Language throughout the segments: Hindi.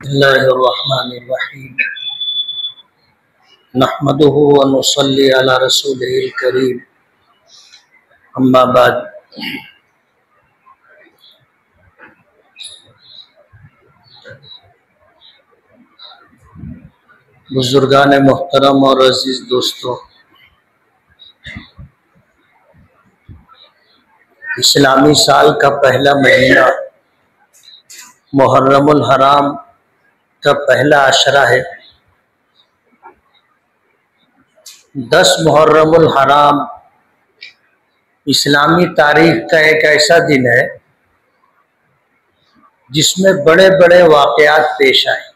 बिस्मिल्लाहिर्रहमानिर्रहीम नहमदुहु व नुसल्ली अला रसूलिहिल करीम अम्मा बाद। बुजुर्गान मोहतरम और अजीज दोस्तों, इस्लामी साल का पहला महीना मुहर्रमुल हराम का पहला अशरा है। 10 मुहर्रमुल हराम इस्लामी तारीख का एक ऐसा दिन है जिसमें बड़े बड़े वाक़यात पेश आए।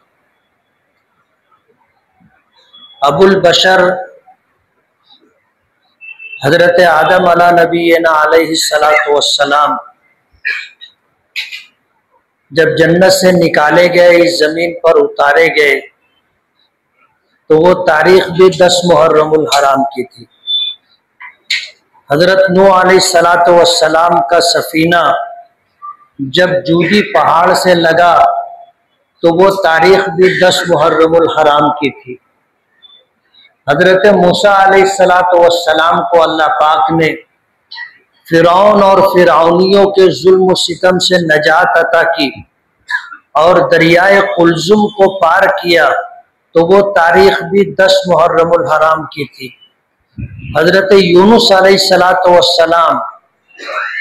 अबुल बशर हज़रत आदम अला नबीना अलैहिस्सलातु वस्सलाम जब जन्नत से निकाले गए, इस ज़मीन पर उतारे गए, तो वो तारीख भी 10 मुहर्रमुल हराम की थी। हज़रत नूह अलैहिस्सलातु वस्सलाम का सफ़ीना जब जूदी पहाड़ से लगा तो वो तारीख भी 10 मुहर्रमुल हराम की थी। हज़रत मूसा अलैहिस्सलातु वस्सलाम को अल्लाह पाक ने फ़िरौन और फ़िरौनियों के जुल्म सितम से नजात अता की और दरियाए कुलजुम को पार किया, तो वो तारीख भी 10 मुहर्रमुल हराम की थी। हज़रत यूनुस अलैहिस्सलातु वस्सलाम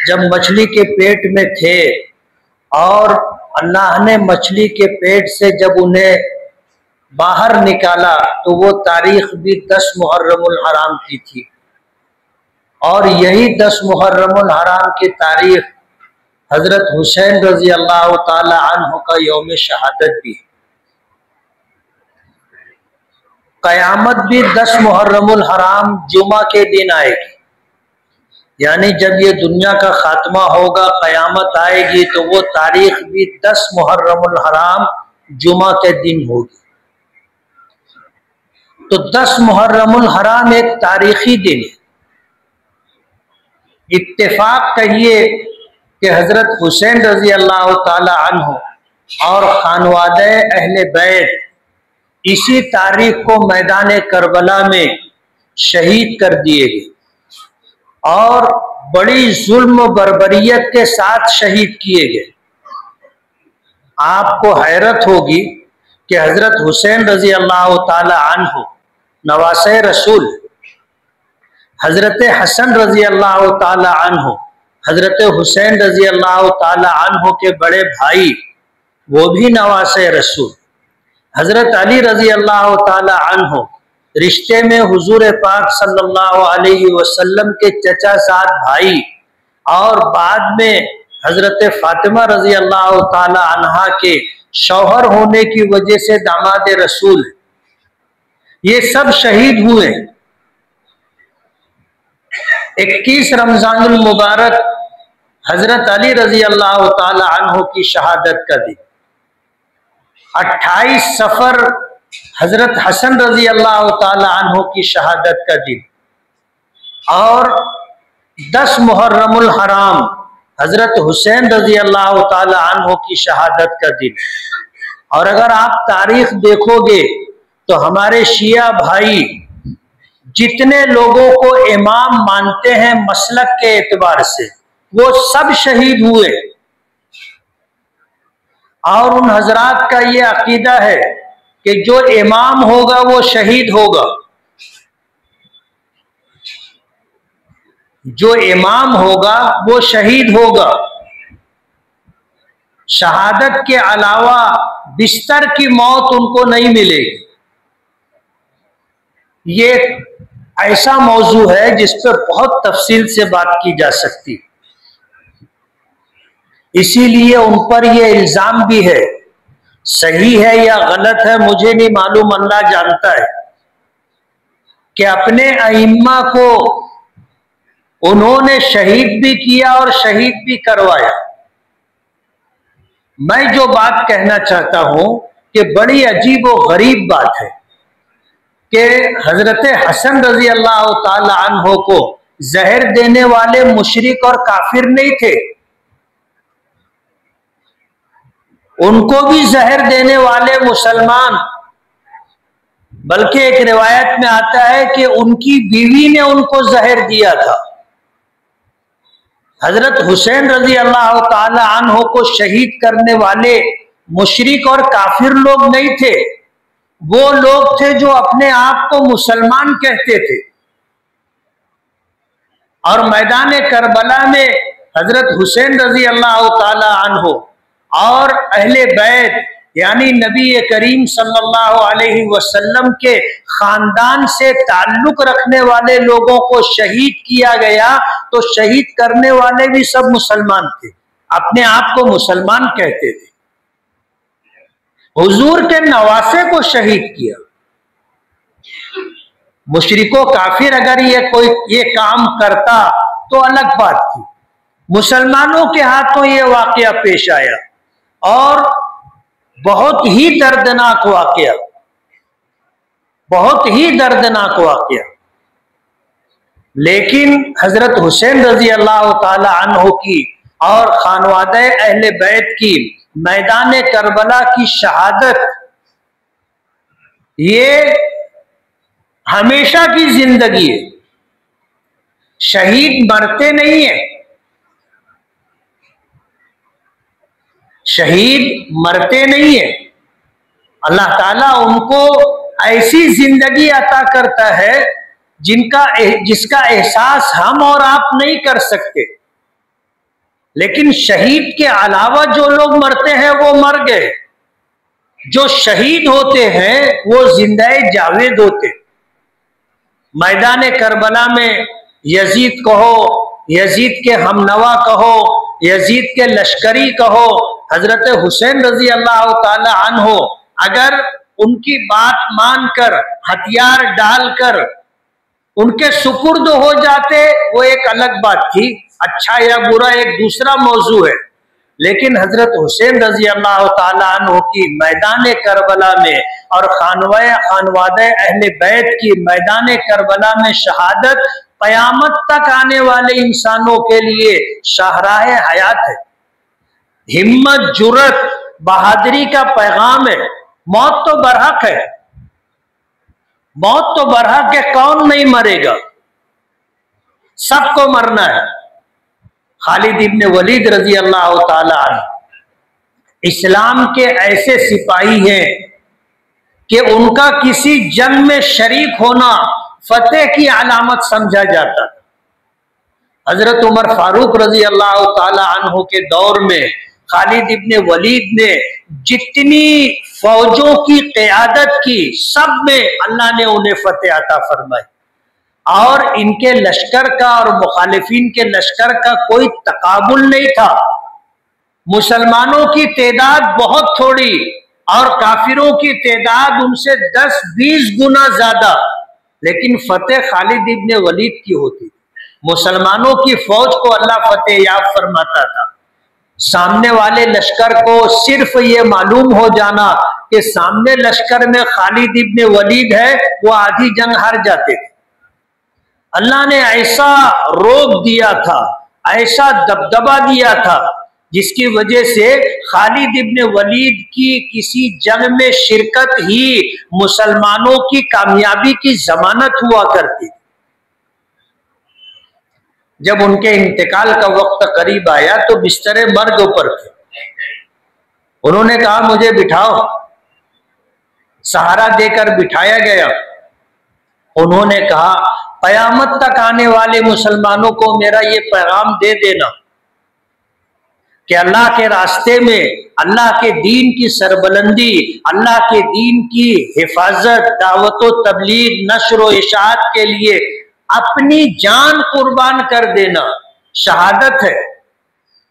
जब मछली के पेट में थे और अल्लाह ने मछली के पेट से जब उन्हें बाहर निकाला, तो वो तारीख भी 10 मुहर्रमुल हराम की थी। और यही 10 मुहर्रमुल हराम की तारीख हज़रत हुसैन रज़ी अल्लाह ताला अन्हु का यौम शहादत भी है। क़यामत भी 10 मुहर्रमुल हराम जुमा के दिन आएगी, यानी जब ये दुनिया का खात्मा होगा, क़यामत आएगी, तो वो तारीख भी 10 मुहर्रमुल हराम जुमा के दिन होगी। तो 10 मुहर्रमुल हराम एक तारीखी दिन है। इत्तेफाक कहिए कि हज़रत हुसैन रज़ी अल्लाह ताला अन्हु और खानवादे अहले बैत इसी तारीख को मैदान करबला में शहीद कर दिए गए और बड़ी जुल्म बर्बरियत के साथ शहीद किए गए। आपको हैरत होगी कि हज़रत हुसैन रज़ी अल्लाह ताला अन्हु नवासे रसूल, हज़रत हसन रज़ी अल्लाह ताला अन्हु, हज़रत हुसैन रज़ी अल्लाह ताला अन्हु के बड़े भाई, वो भी नवासे रसूल, हज़रत अली रज़ी अल्लाह ताला अन्हु रिश्ते में हुजूर पाक सल्लल्लाहु अलैहि वसल्लम के चचा साथ भाई, और बाद में हज़रत फातिमा रज़ी अल्लाह ताला अन्हा के शौहर होने की वजह से दामाद रसूल, ये सब शहीद हुए। 21 रमज़ानुल मुबारक हज़रत अली रज़ी अल्लाह ताला अन्हु की शहादत का दिन, 28 सफ़र हज़रत हसन रज़ी अल्लाह ताला अन्हु की शहादत का दिन, और 10 मुहर्रमुल हराम हज़रत हुसैन रज़ी अल्लाह ताला अन्हु की शहादत का दिन। और अगर आप तारीख देखोगे तो हमारे शिया भाई जितने लोगों को इमाम मानते हैं मसलक के एतबार से, वो सब शहीद हुए। और उन हजरात का ये अकीदा है कि जो इमाम होगा वो शहीद होगा, जो इमाम होगा वो शहीद होगा। शहादत के अलावा बिस्तर की मौत उनको नहीं मिलेगी। ये ऐसा मौजू है जिस पर बहुत तफसील से बात की जा सकती, इसीलिए उन पर यह इल्जाम भी है, सही है या गलत है मुझे नहीं मालूम, अल्लाह जानता है, कि अपने अइम्मा को उन्होंने शहीद भी किया और शहीद भी करवाया। मैं जो बात कहना चाहता हूं कि बड़ी अजीब और गरीब बात है कि हजरत हसन रजी अल्लाह ताला अन्हो को जहर देने वाले मुशरिक और काफिर नहीं थे, उनको भी जहर देने वाले मुसलमान, बल्कि एक रिवायत में आता है कि उनकी बीवी ने उनको जहर दिया था। हजरत हुसैन रजी अल्लाह ताला अन्हो को शहीद करने वाले मुशरिक और काफिर लोग नहीं थे, वो लोग थे जो अपने आप को मुसलमान कहते थे। और मैदान करबला में हजरत हुसैन रजी अल्लाह ताला अन्हो और अहले बैत यानी नबी करीम सल्लल्लाहु अलैहि वसल्लम के खानदान से ताल्लुक रखने वाले लोगों को शहीद किया गया, तो शहीद करने वाले भी सब मुसलमान थे, अपने आप को मुसलमान कहते थे। हुजूर के नवासे को शहीद किया। मुशरिको काफिर अगर ये काम करता तो अलग बात थी, मुसलमानों के हाथों ये वाकया पेश आया और बहुत ही दर्दनाक वाकया, बहुत ही दर्दनाक वाकया। लेकिन हजरत हुसैन रजी अल्लाह ताला अन्हो की और खानवादे अहले बैत की मैदान करबला की शहादत, ये हमेशा की जिंदगी है। शहीद मरते नहीं है, शहीद मरते नहीं है। अल्लाह ताला उनको ऐसी जिंदगी अता करता है जिसका एहसास हम और आप नहीं कर सकते। लेकिन शहीद के अलावा जो लोग मरते हैं वो मर गए, जो शहीद होते हैं वो जिंदा जावेद होते। मैदान करबला में यजीद कहो, यजीद के हमनवा कहो, यजीद के लश्करी कहो, हजरत हुसैन रजी अल्लाह ताला अन्हो अगर उनकी बात मानकर हथियार डालकर उनके सुपुर्द हो जाते वो एक अलग बात थी, अच्छा या बुरा एक दूसरा मौजू है। लेकिन हजरत हुसैन रजी अल्लाह ताला अन्हो की मैदान करबला में और खानवादे अहले बैत की मैदान करबला में शहादत कयामत तक आने वाले इंसानों के लिए शाहराह हयात है, हिम्मत, जुर्रत, बहादुरी का पैगाम है। मौत तो बरहक है, मौत तो बरहक है, कौन नहीं मरेगा, सबको मरना है। खालिद इब्ने वलीद रजी अल्लाह ताला अन्हु इस्लाम के ऐसे सिपाही हैं कि उनका किसी जंग में शरीक होना फतेह की अलामत समझा जाता। हजरत उमर फारूक रजी अल्लाह ताला अन्हु के दौर में खालिद इब्ने वलीद ने जितनी फौजों की क़यादत की, सब में अल्लाह ने उन्हें फतेह अता फरमाई। और इनके लश्कर का और मुखालिफिन के लश्कर का कोई तकाबुल नहीं था। मुसलमानों की तादाद बहुत थोड़ी और काफिरों की तादाद उनसे 10-20 गुना ज्यादा, लेकिन फतेह खालिद इब्ने वलीद की होती। मुसलमानों की फौज को अल्लाह फतेह याब फरमाता था। सामने वाले लश्कर को सिर्फ ये मालूम हो जाना कि सामने लश्कर में खालिद इब्ने वलीद है, वो आधी जंग हार जाते थे। अल्लाह ने ऐसा रोक दिया था, ऐसा दबदबा दिया था, जिसकी वजह से खालिद इब्ने वलीद की किसी जंग में शिरकत ही मुसलमानों की कामयाबी की जमानत हुआ करती। जब उनके इंतकाल का वक्त करीब आया तो बिस्तरे मर्ग पर थे। उन्होंने कहा मुझे बिठाओ, सहारा देकर बिठाया गया। उन्होंने कहा कयामत तक आने वाले मुसलमानों को मेरा ये पैगाम दे देना कि अल्लाह के रास्ते में अल्लाह के दीन की सरबलंदी, अल्लाह के दीन की हिफाजत, दावत व तबलीग, नश्र व इशाअत के लिए अपनी जान कुर्बान कर देना शहादत है।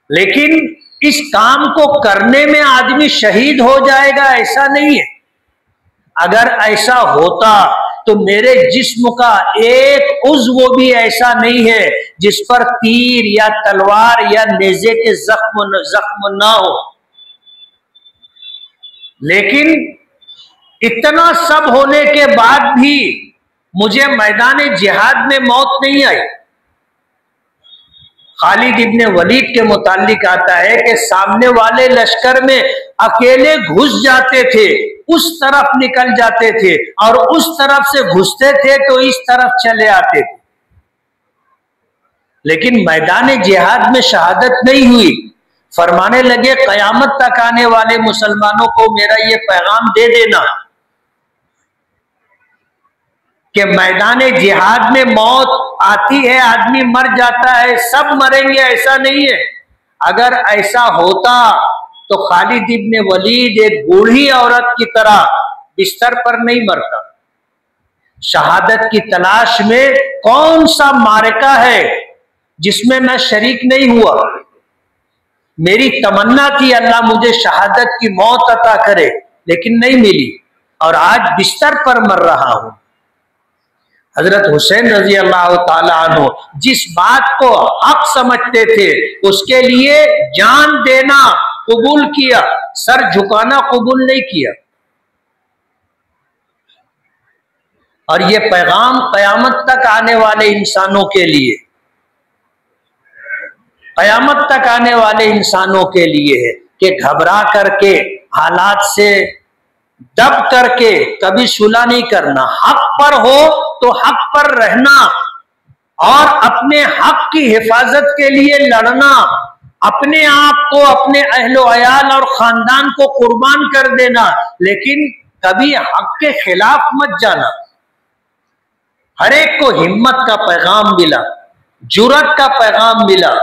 लेकिन इस काम को करने में आदमी शहीद हो जाएगा ऐसा नहीं है। अगर ऐसा होता तो मेरे जिस्म का एक उज़्व भी ऐसा नहीं है जिस पर तीर या तलवार या नेज़े के जख्म ना हो। लेकिन इतना सब होने के बाद भी मुझे मैदान जिहाद में मौत नहीं आई। खालिद इब्ने वलीद के मुतालिक आता है कि सामने वाले लश्कर में अकेले घुस जाते थे, उस तरफ निकल जाते थे, और उस तरफ से घुसते थे तो इस तरफ चले आते थे। लेकिन मैदान जिहाद में शहादत नहीं हुई। फरमाने लगे कयामत तक आने वाले मुसलमानों को मेरा ये पैगाम दे देना कि मैदान जिहाद में मौत आती है, आदमी मर जाता है, सब मरेंगे ऐसा नहीं है। अगर ऐसा होता तो खालिद इब्न वलीद एक बूढ़ी औरत की तरह बिस्तर पर नहीं मरता। शहादत की तलाश में कौन सा मारका है जिसमें मैं शरीक नहीं हुआ। मेरी तमन्ना थी अल्लाह मुझे शहादत की मौत अता करे, लेकिन नहीं मिली और आज बिस्तर पर मर रहा हूं। हजरत हुसैन रजी अल्लाह ताला अन्हु जिस बात को हक समझते थे उसके लिए जान देना कबूल किया, सर झुकाना कबूल नहीं किया। और ये पैगाम कयामत तक आने वाले इंसानों के लिए, कयामत तक आने वाले इंसानों के लिए है कि घबरा करके, हालात से दब करके कभी सुलह नहीं करना। हक पर हो तो हक पर रहना और अपने हक की हिफाजत के लिए लड़ना, अपने आप को, अपने अहलो अयाल और खानदान को कुर्बान कर देना, लेकिन कभी हक के खिलाफ मत जाना। हर एक को हिम्मत का पैगाम मिला, जुर्रत का पैगाम मिला,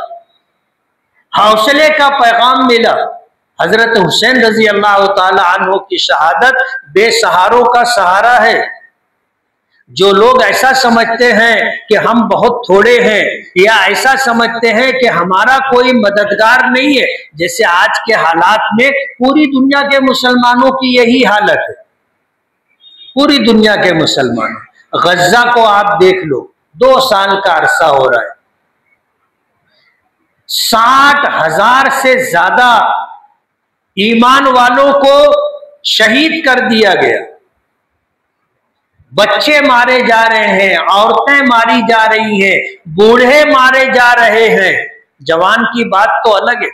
हौसले का पैगाम मिला। हजरत हुसैन रजी अल्लाह ताला अन्हु की शहादत बेसहारों का सहारा है। जो लोग ऐसा समझते हैं कि हम बहुत थोड़े हैं या ऐसा समझते हैं कि हमारा कोई मददगार नहीं है, जैसे आज के हालात में पूरी दुनिया के मुसलमानों की यही हालत है। पूरी दुनिया के मुसलमान, गज्जा को आप देख लो, 2 साल का अरसा हो रहा है, 60,000 से ज्यादा ईमान वालों को शहीद कर दिया गया। बच्चे मारे जा रहे हैं, औरतें मारी जा रही हैं, बूढ़े मारे जा रहे हैं। जवान की बात तो अलग है,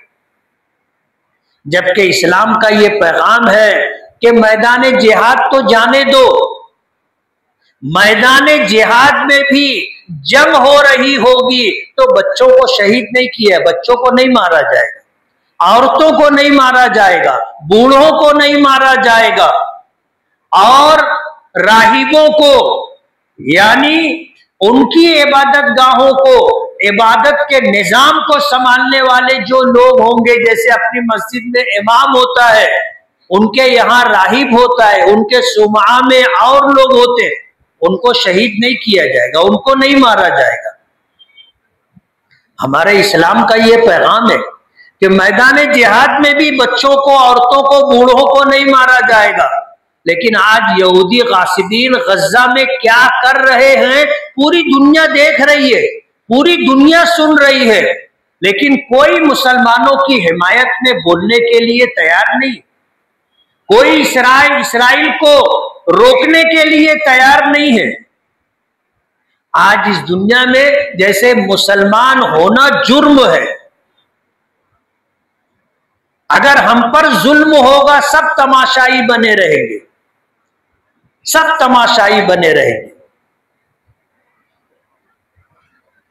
जबकि इस्लाम का ये पैगाम है कि मैदान जिहाद तो जाने दो, मैदान जिहाद में भी जंग हो रही होगी तो बच्चों को शहीद नहीं किया, बच्चों को नहीं मारा जाएगा, औरतों को नहीं मारा जाएगा, बूढ़ों को नहीं मारा जाएगा, और राहिबों को, यानी उनकी इबादत गाहों को, इबादत के निजाम को संभालने वाले जो लोग होंगे, जैसे अपनी मस्जिद में इमाम होता है, उनके यहाँ राहिब होता है, उनके सुमा में और लोग होते हैं, उनको शहीद नहीं किया जाएगा, उनको नहीं मारा जाएगा। हमारे इस्लाम का ये पैगाम है कि मैदान जिहाद में भी बच्चों को, औरतों को, बूढ़ों को नहीं मारा जाएगा। लेकिन आज यहूदी गासिबीन गज्जा में क्या कर रहे हैं पूरी दुनिया देख रही है, पूरी दुनिया सुन रही है, लेकिन कोई मुसलमानों की हिमायत में बोलने के लिए तैयार नहीं, कोई इस्राइल को रोकने के लिए तैयार नहीं है। आज इस दुनिया में जैसे मुसलमान होना जुर्म है, अगर हम पर जुल्म होगा सब तमाशाई बने रहेंगे, सब तमाशाई बने रहेंगे,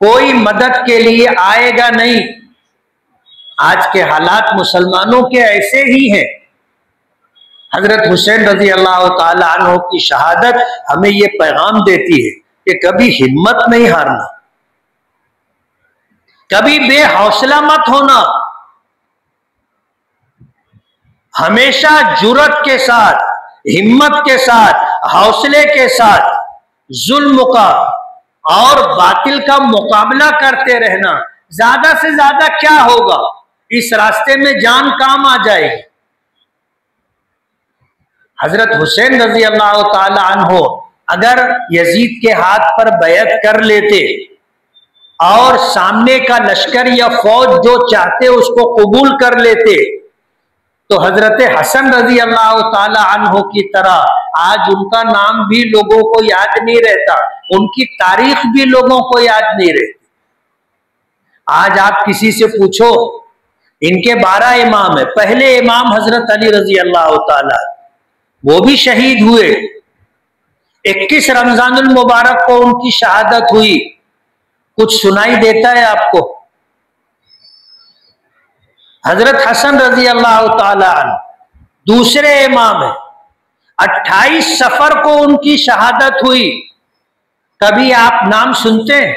कोई मदद के लिए आएगा नहीं। आज के हालात मुसलमानों के ऐसे ही हैं। हजरत हुसैन रजी अल्लाह ताला अन्हु की शहादत हमें ये पैगाम देती है कि कभी हिम्मत नहीं हारना, कभी बेहौसला मत होना, हमेशा जुर्रत के साथ, हिम्मत के साथ, हौसले के साथ जुल्म का और बातिल का मुकाबला करते रहना। ज्यादा से ज्यादा क्या होगा, इस रास्ते में जान काम आ जाएगी। हजरत हुसैन रजी अल्लाह ताला अन्हु अगर यजीद के हाथ पर बैत कर लेते और सामने का लश्कर या फौज जो चाहते उसको कबूल कर लेते, तो हजरत हसन रजी अल्लाह ताला अन्हु की तरह आज उनका नाम भी लोगों को याद नहीं रहता, उनकी तारीख भी लोगों को याद नहीं रहती। आज आप किसी से पूछो इनके 12 इमाम है। पहले इमाम हजरत अली रजी अल्लाह ताला, वो भी शहीद हुए। 21 रमजानुल मुबारक को उनकी शहादत हुई। कुछ सुनाई देता है आपको? हजरत हसन रजी अल्लाह ताला अन्हु दूसरे इमाम है। 28 सफर को उनकी शहादत हुई। कभी आप नाम सुनते हैं?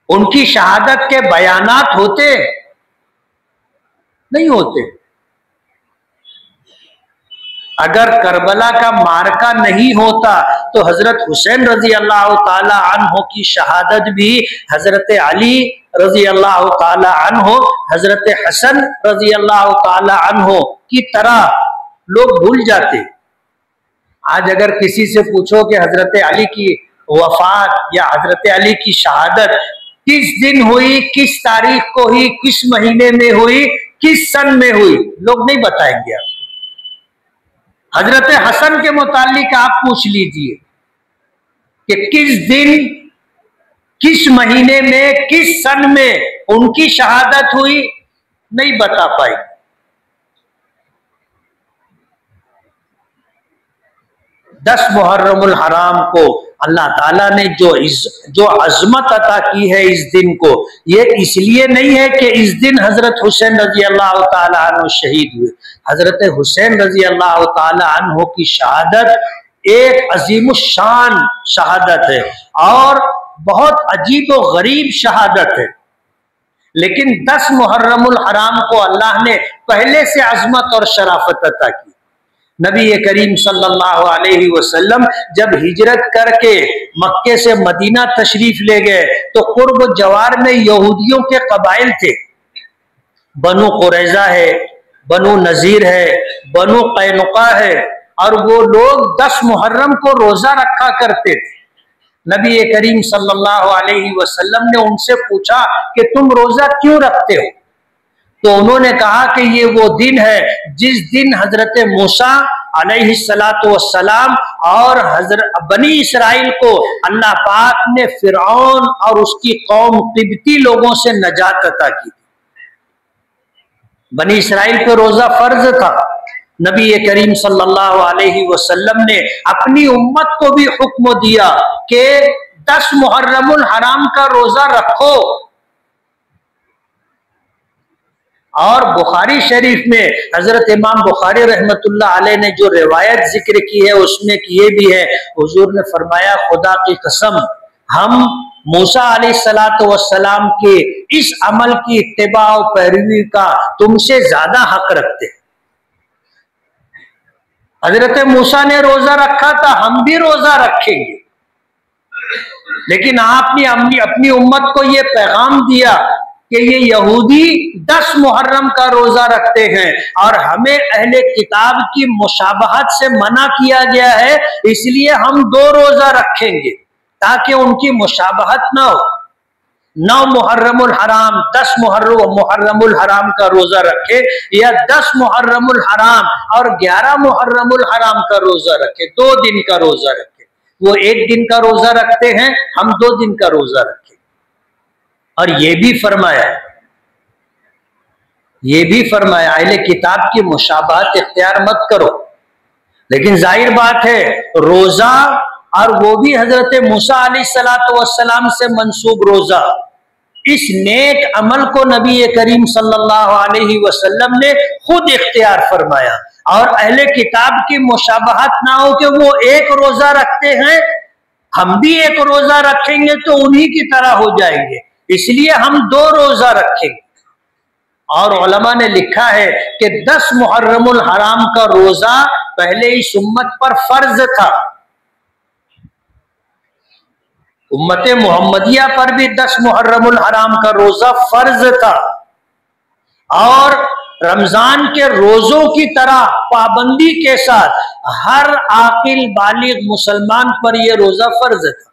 उनकी शहादत के बयानात होते नहीं होते। अगर करबला का मार्का नहीं होता तो हजरत हुसैन रजी अल्लाह ताला अन्हो की शहादत भी हजरत अली रजी अल्लाह ताला अन्हो, हजरत हसन रजी अल्लाह ताला अन्हो की तरह लोग भूल जाते। आज अगर किसी से पूछो कि हजरत अली की वफात या हजरत अली की शहादत किस दिन हुई, किस तारीख को हुई, किस महीने में हुई, किस सन में हुई, लोग नहीं बताएंगे आपको। हजरत हसन के मुतालिक आप पूछ लीजिए कि किस दिन, किस महीने में, किस सन में उनकी शहादत हुई, नहीं बता पाई। दस मुहर्रमुल हराम को अल्लाह ताला ने जो अजमत अता की है इस दिन को, ये इसलिए नहीं है कि इस दिन हजरत हुसैन रजी अल्लाह ताला अन्हु शहीद हुए। हजरत हुसैन रजी अल्लाह ताला अन्हु की शहादत एक अजीमुशान शहादत है और बहुत अजीब व गरीब शहादत है। लेकिन 10 मुहर्रमुल हराम को अल्लाह ने पहले से अजमत और शराफत अता की। नबी करीम सल्लल्लाहु अलैहि वसल्लम जब हिजरत करके मक्के से मदीना तशरीफ ले गए तो कुर्ब जवार में यहूदियों के कबाइल थे। बनु कुरैजा है, बनु नजीर है, बनु कैनुका है, और वो लोग 10 मुहर्रम को रोजा रखा करते थे। नबी करीम सल्लल्लाहु अलैहि वसल्लम ने उनसे पूछा कि तुम रोजा क्यों रखते हो? तो उन्होंने कहा कि ये वो दिन है जिस दिन हजरत मूसा अलैहिस्सलातु वस्सलाम और हजरत बनी इसराइल को अल्लाह पाक ने फिरौन और उसकी कौम तिब्ती लोगों से नजात अता की। बनी इसराइल पे रोजा फर्ज था। नबी करीम सल्लल्लाहु अलैहि वसल्लम ने अपनी उम्मत को भी हुक्म दिया कि 10 मुहर्रमुल हराम का रोजा रखो। और बुखारी शरीफ में हजरत इमाम बुखारी रहमतुल्लाह अलैह ने जो रिवायत जिक्र की है उसमें ये भी है, हुजूर ने फरमाया खुदा की कसम हम मूसा अलैहिस्सलातु वस्सलाम के इस अमल की इत्तिबा और पैरवी का तुमसे ज्यादा हक रखते। हजरत मूसा ने रोजा रखा था, हम भी रोजा रखेंगे, लेकिन आपने अपनी उम्मत को ये पैगाम दिया कि ये यहूदी 10 मुहर्रम का रोजा रखते हैं और हमें अहले किताब की मुशाबहत से मना किया गया है, इसलिए हम 2 रोजा रखेंगे ताकि उनकी मुशाबहत ना हो। 9 मुहर्रमुल हराम 10 मुहर्रमुल हराम का रोजा रखे या 10 मुहर्रमुल हराम और 11 मुहर्रमुल हराम का रोजा रखे, 2 दिन का रोजा रखे। वो 1 दिन का रोजा रखते हैं, हम 2 दिन का रोजा रखें। और ये भी फरमाया अहले किताब की मुशाबहत इख्तियार मत करो। लेकिन जाहिर बात है रोजा, और वो भी हजरत मूसा अलैहिस्सलातु वस्सलाम से मंसूब रोजा, इस नेक अमल को नबी करीम सल्लल्लाहु अलैहि वसल्लम ने खुद इख्तियार फरमाया। और अहले किताब की मुशाबहत ना हो कि वो 1 रोजा रखते हैं, हम भी 1 रोजा रखेंगे तो उन्हीं की तरह हो जाएंगे, इसलिए हम 2 रोजा रखेंगे। और उलमा ने लिखा है कि 10 मुहर्रमुल हराम का रोजा पहले इस उम्मत पर फर्ज था। उम्मत मोहम्मदिया पर भी 10 मुहर्रमुल हराम का रोजा फर्ज था और रमजान के रोजों की तरह पाबंदी के साथ हर आकिल बालिग मुसलमान पर यह रोजा फर्ज था।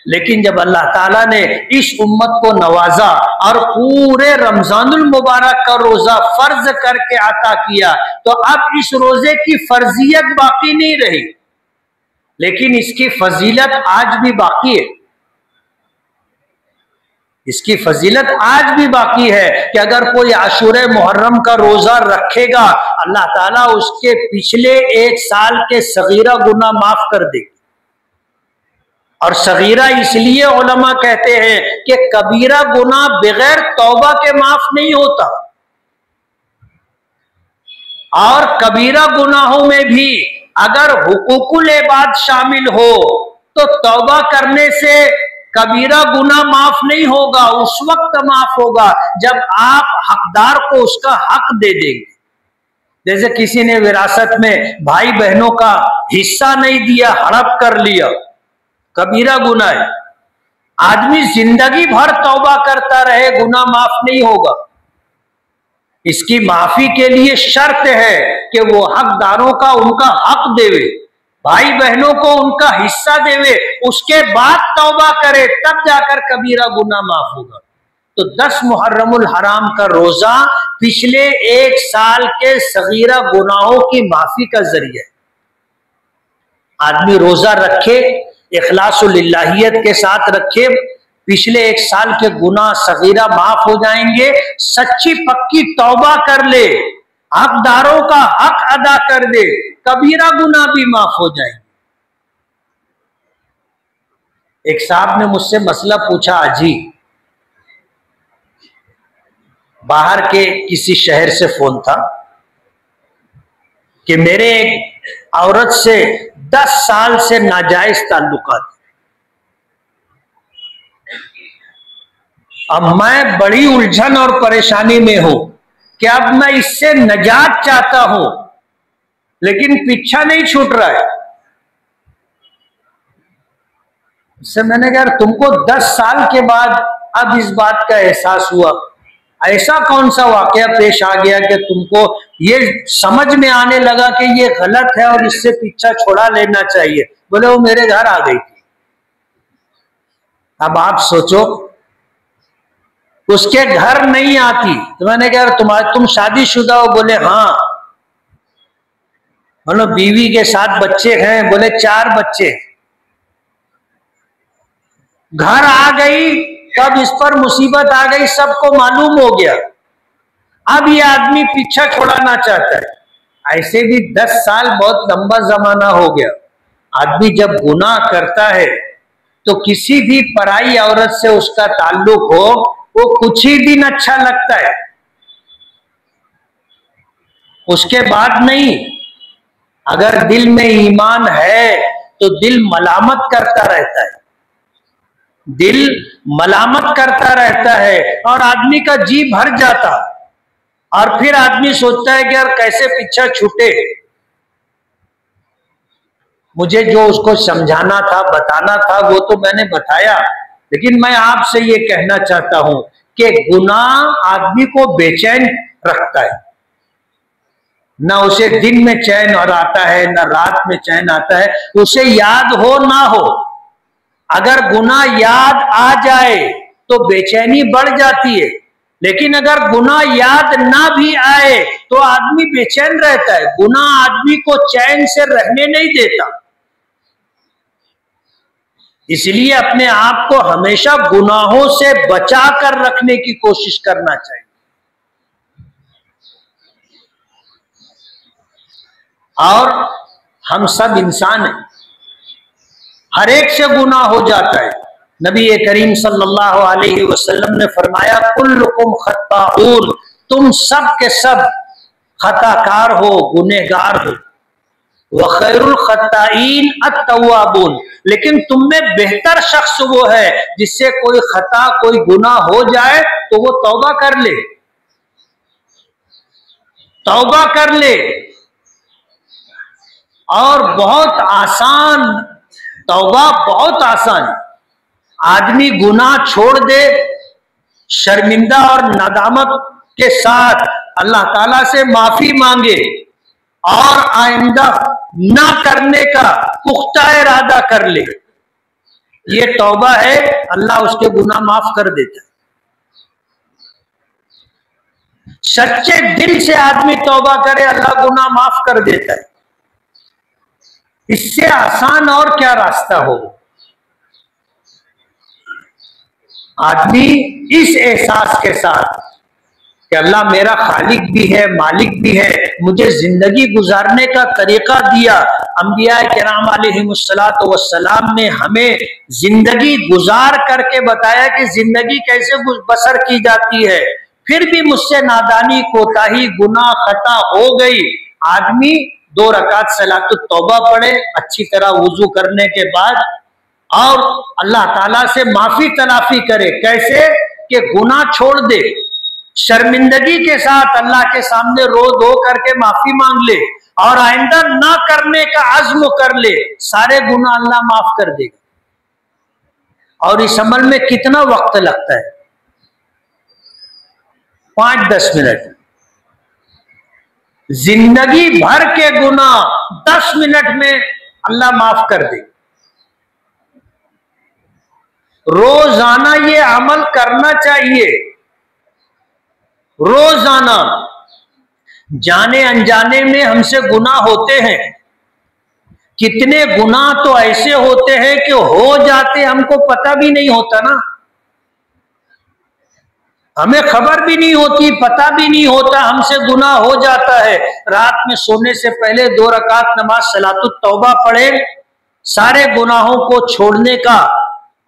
लेकिन जब अल्लाह ताला ने इस उम्मत को नवाजा और पूरे रमजानुल मुबारक का रोजा फर्ज करके अता किया तो अब इस रोजे की फर्जियत बाकी नहीं रही, लेकिन इसकी फजीलत आज भी बाकी है। इसकी फजीलत आज भी बाकी है कि अगर कोई आशूरे मुहर्रम का रोजा रखेगा, अल्लाह ताला उसके पिछले एक साल के सगीरा गुनाह माफ कर देगी। और सगीरा इसलिए उलमा कहते हैं कि कबीरा गुनाह बगैर तौबा के माफ नहीं होता, और कबीरा गुनाहों में भी अगर हुकूकुल इबाद शामिल हो तो तौबा करने से कबीरा गुनाह माफ नहीं होगा। उस वक्त माफ होगा जब आप हकदार को उसका हक दे देंगे। जैसे किसी ने विरासत में भाई बहनों का हिस्सा नहीं दिया, हड़प कर लिया, कबीरा गुनाह है। आदमी जिंदगी भर तौबा करता रहे, गुनाह माफ नहीं होगा। इसकी माफी के लिए शर्त है कि वो हकदारों का उनका हक देवे, भाई बहनों को उनका हिस्सा देवे, उसके बाद तौबा करे, तब जाकर कबीरा गुनाह माफ होगा। तो 10 मुहर्रमुल हराम का रोजा पिछले एक साल के सगीरा गुनाहों की माफी का जरिया है। आदमी रोजा रखे, इखलासुलिल्लाहियत के साथ रखे, पिछले एक साल के गुनाह सगीरा माफ हो जाएंगे। सच्ची पक्की तौबा कर ले, हकदारों का हक अदा कर दे, कबीरा गुनाह भी माफ हो जाएंगे। एक साहब ने मुझसे मसला पूछा, अजी बाहर के किसी शहर से फोन था कि मेरे एक औरत से 10 साल से नाजायज ताल्लुकात, अब मैं बड़ी उलझन और परेशानी में हूं कि अब मैं इससे नजात चाहता हूं, लेकिन पीछा नहीं छूट रहा है। उससे मैंने कहा, तुमको 10 साल के बाद अब इस बात का एहसास हुआ, ऐसा कौन सा वाकया पेश आ गया कि तुमको ये समझ में आने लगा कि ये गलत है और इससे पीछा छोड़ा लेना चाहिए? बोले वो मेरे घर आ गई थी। अब आप सोचो, उसके घर नहीं आती तो मैंने कहा तुम शादीशुदा हो? बोले हाँ। बोलो बीवी के साथ बच्चे हैं? बोले 4 बच्चे। घर आ गई तब इस पर मुसीबत आ गई, सबको मालूम हो गया। अब ये आदमी पीछा छुड़ाना चाहता है। ऐसे भी 10 साल बहुत लंबा जमाना हो गया। आदमी जब गुनाह करता है तो किसी भी पराई औरत से उसका ताल्लुक हो, वो कुछ ही दिन अच्छा लगता है, उसके बाद नहीं। अगर दिल में ईमान है तो दिल मलामत करता रहता है, दिल मलामत करता रहता है और आदमी का जी भर जाता, और फिर आदमी सोचता है कि यार कैसे पीछा छूटे। मुझे जो उसको समझाना था, बताना था, वो तो मैंने बताया, लेकिन मैं आपसे ये कहना चाहता हूं कि गुनाह आदमी को बेचैन रखता है। ना उसे दिन में चैन और आता है, ना रात में चैन आता है, उसे याद हो ना हो। अगर गुनाह याद आ जाए तो बेचैनी बढ़ जाती है, लेकिन अगर गुनाह याद ना भी आए तो आदमी बेचैन रहता है। गुनाह आदमी को चैन से रहने नहीं देता। इसलिए अपने आप को हमेशा गुनाहों से बचा कर रखने की कोशिश करना चाहिए। और हम सब इंसान हैं, हर एक से गुनाह हो जाता है। नबी करीम सल्लल्लाहु अलैहि वसल्लम ने फरमाया, कुल्लुकुम खत्ताऊन, तुम सब के सब खताकार हो, गुनहगार हो। व खैरुल खत्ताईन अत-तव्वाबून, लेकिन तुम में बेहतर शख्स वो है जिससे कोई खता, कोई गुनाह हो जाए तो वो तौबा कर ले, तौबा कर ले। और बहुत आसान, तौबा बहुत आसान। आदमी गुनाह छोड़ दे, शर्मिंदा और नदामत के साथ अल्लाह ताला से माफी मांगे और आइंदा ना करने का पुख्ता इरादा कर ले, ये तौबा है। अल्लाह उसके गुनाह माफ कर देता है। सच्चे दिल से आदमी तौबा करे, अल्लाह गुनाह माफ कर देता है। इससे आसान और क्या रास्ता हो। आदमी इस एहसास के साथ कि अल्लाह मेरा खालिक भी है, मालिक भी है, मुझे जिंदगी गुजारने का तरीका दिया। अंबिया किराम अलैहिमुस्सलातु वस्सलाम ने हमें जिंदगी गुजार करके बताया कि जिंदगी कैसे बसर की जाती है। फिर भी मुझसे नादानी, कोताही, गुनाह, खता हो गई। आदमी 2 रकात सलातुत तौबा पढ़े अच्छी तरह वुजू करने के बाद, और अल्लाह ताला से माफी तलाफी करे। कैसे? कि गुनाह छोड़ दे, शर्मिंदगी के साथ अल्लाह के सामने रो धो करके माफी मांग ले और आइंदा ना करने का अज़्म कर ले। सारे गुनाह अल्लाह माफ कर देगा। और इस अमल में कितना वक्त लगता है? 5-10 मिनट। जिंदगी भर के गुनाह 10 मिनट में अल्लाह माफ कर दे। रोजाना ये अमल करना चाहिए। रोजाना। जाने अनजाने में हमसे गुनाह होते हैं। कितने गुनाह तो ऐसे होते हैं कि हो जाते हमको पता भी नहीं होता ना, हमें खबर भी नहीं होती, पता भी नहीं होता, हमसे गुनाह हो जाता है। रात में सोने से पहले 2 रकात नमाज सलातुत तौबा पढ़े, सारे गुनाहों को छोड़ने का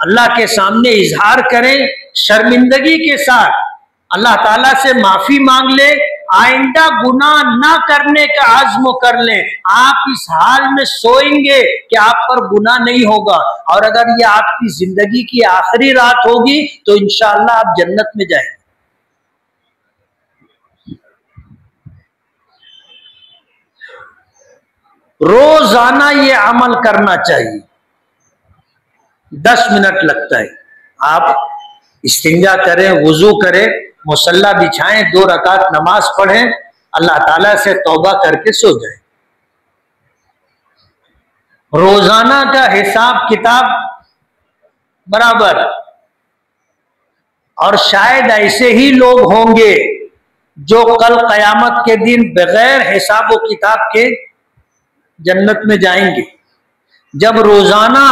अल्लाह के सामने इजहार करें, शर्मिंदगी के साथ अल्लाह ताला से माफी मांग ले, आइंदा गुनाह ना करने का आज़्म कर ले। आप इस हाल में सोएंगे कि आप पर गुनाह नहीं होगा, और अगर ये आपकी जिंदगी की आखिरी रात होगी तो इंशाअल्लाह आप जन्नत में जाएंगे। रोजाना ये अमल करना चाहिए। 10 मिनट लगता है। आप इस्तिंजा करें, वुजू करें, मुसल्ला बिछाएं, 2 रकात नमाज पढ़ें, अल्लाह ताला से तौबा करके सो जाए। रोजाना का हिसाब किताब बराबर। और शायद ऐसे ही लोग होंगे जो कल कयामत के दिन बगैर हिसाब व किताब के जन्नत में जाएंगे। जब रोजाना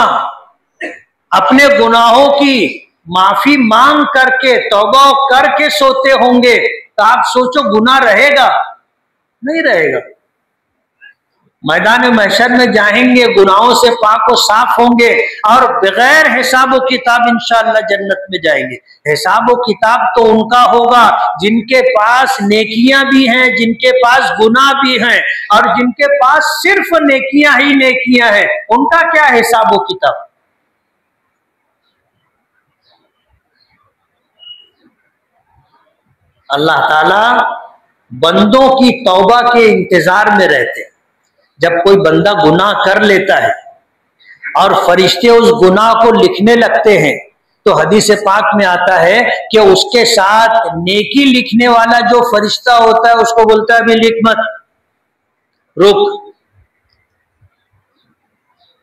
अपने गुनाहों की माफी मांग करके, तौबा करके सोते होंगे, तो आप सोचो गुनाह रहेगा? नहीं रहेगा। मैदान महशर में जाएंगे, गुनाहों से पाक व साफ होंगे और बगैर हिसाब व किताब इंशाअल्लाह जन्नत में जाएंगे। हिसाब व किताब तो उनका होगा जिनके पास नेकियां भी हैं, जिनके पास गुनाह भी हैं, और जिनके पास सिर्फ नेकियां ही नेकियां हैं, उनका क्या हिसाब व किताब? अल्लाह ताला बंदों की तौबा के इंतजार में रहते हैं। जब कोई बंदा गुनाह कर लेता है और फरिश्ते उस गुनाह को लिखने लगते हैं, तो हदीस पाक में आता है कि उसके साथ नेकी लिखने वाला जो फरिश्ता होता है उसको बोलता है अभी लिख मत, रुक।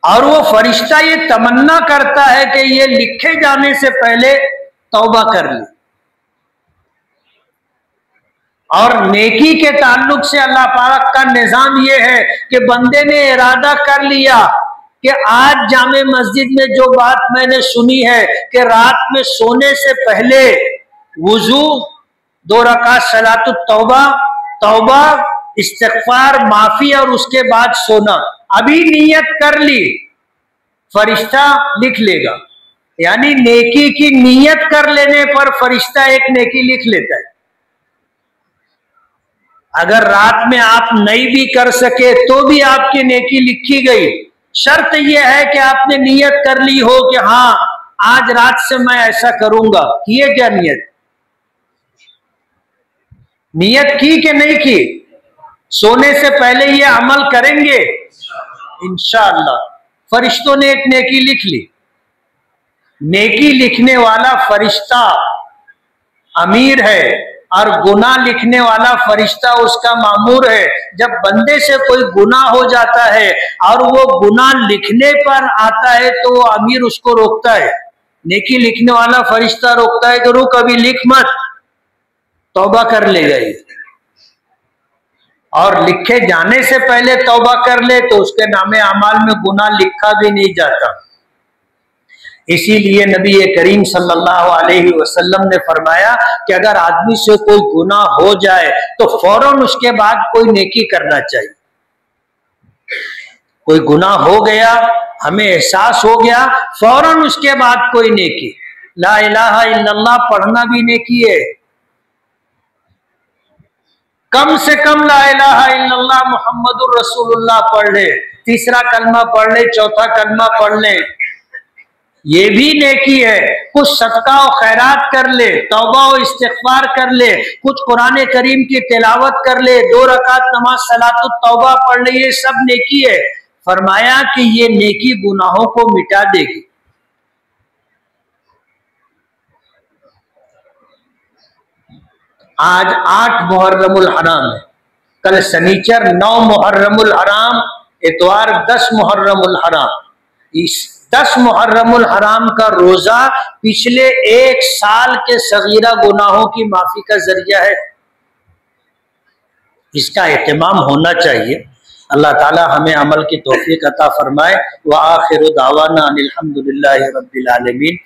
और वो फरिश्ता ये तमन्ना करता है कि ये लिखे जाने से पहले तौबा कर ले। और नेकी के ताल्लुक से अल्लाह पाक का निजाम यह है कि बंदे ने इरादा कर लिया कि आज जामे मस्जिद में जो बात मैंने सुनी है कि रात में सोने से पहले वुजू, 2 रकात सलातुत तौबा, तौबा, इस्तिग़फ़ार, माफी और उसके बाद सोना, अभी नियत कर ली, फरिश्ता लिख लेगा। यानी नेकी की नियत कर लेने पर फरिश्ता एक नेकी लिख लेता है। अगर रात में आप नहीं भी कर सके तो भी आपकी नेकी लिखी गई। शर्त यह है कि आपने नियत कर ली हो कि हाँ आज रात से मैं ऐसा करूंगा। किए क्या नियत? नियत की कि नहीं की? सोने से पहले ये अमल करेंगे इंशाअल्लाह। फरिश्तों ने एक नेकी लिख ली। नेकी लिखने वाला फरिश्ता अमीर है और गुनाह लिखने वाला फरिश्ता उसका मामूर है। जब बंदे से कोई गुनाह हो जाता है और वो गुनाह लिखने पर आता है तो वो अमीर उसको रोकता है, नेकी लिखने वाला फरिश्ता रोकता है कि रुक अभी लिख मत, तौबा कर लेगा ये। और लिखे जाने से पहले तौबा कर ले तो उसके नामे अमाल में गुनाह लिखा भी नहीं जाता। इसीलिए नबी करीम सल्लल्लाहु अलैहि वसल्लम ने फरमाया कि अगर आदमी से कोई गुनाह हो जाए तो फौरन उसके बाद कोई नेकी करना चाहिए। कोई गुनाह हो गया, हमें एहसास हो गया, फौरन उसके बाद कोई नेकी। ला इलाहा इल्लल्लाह पढ़ना भी नेकी है। कम से कम ला इलाहा इल्लल्लाह मुहम्मदुर रसूलुल्लाह पढ़ ले, तीसरा कलमा पढ़ ले, चौथा कलमा पढ़ ले, ये भी नेकी है। कुछ सदका और खैरात कर ले, तौबा और इस्तिग़फ़ार कर ले, कुछ कुरान करीम की तिलावत कर ले, 2 रकात नमाज सलातुत तौबा पढ़ ले, ये सब नेकी है। फरमाया कि ये नेकी गुनाहों को मिटा देगी। आज 8 मुहर्रमुल हराम है, कल शनिचर 9 मुहर्रमुल हराम, इतवार 10 मुहर्रमुल हराम। इस 10 मुहर्रमुल हराम का रोजा पिछले 1 साल के सगीरा गुनाहों की माफी का जरिया है। इसका एहतमाम होना चाहिए। अल्लाह ताला हमें अमल की तौफीक अता फरमाए। व आखिरु दावाना अनिल हम्दुलिल्लाहि रब्बिल आलमीन।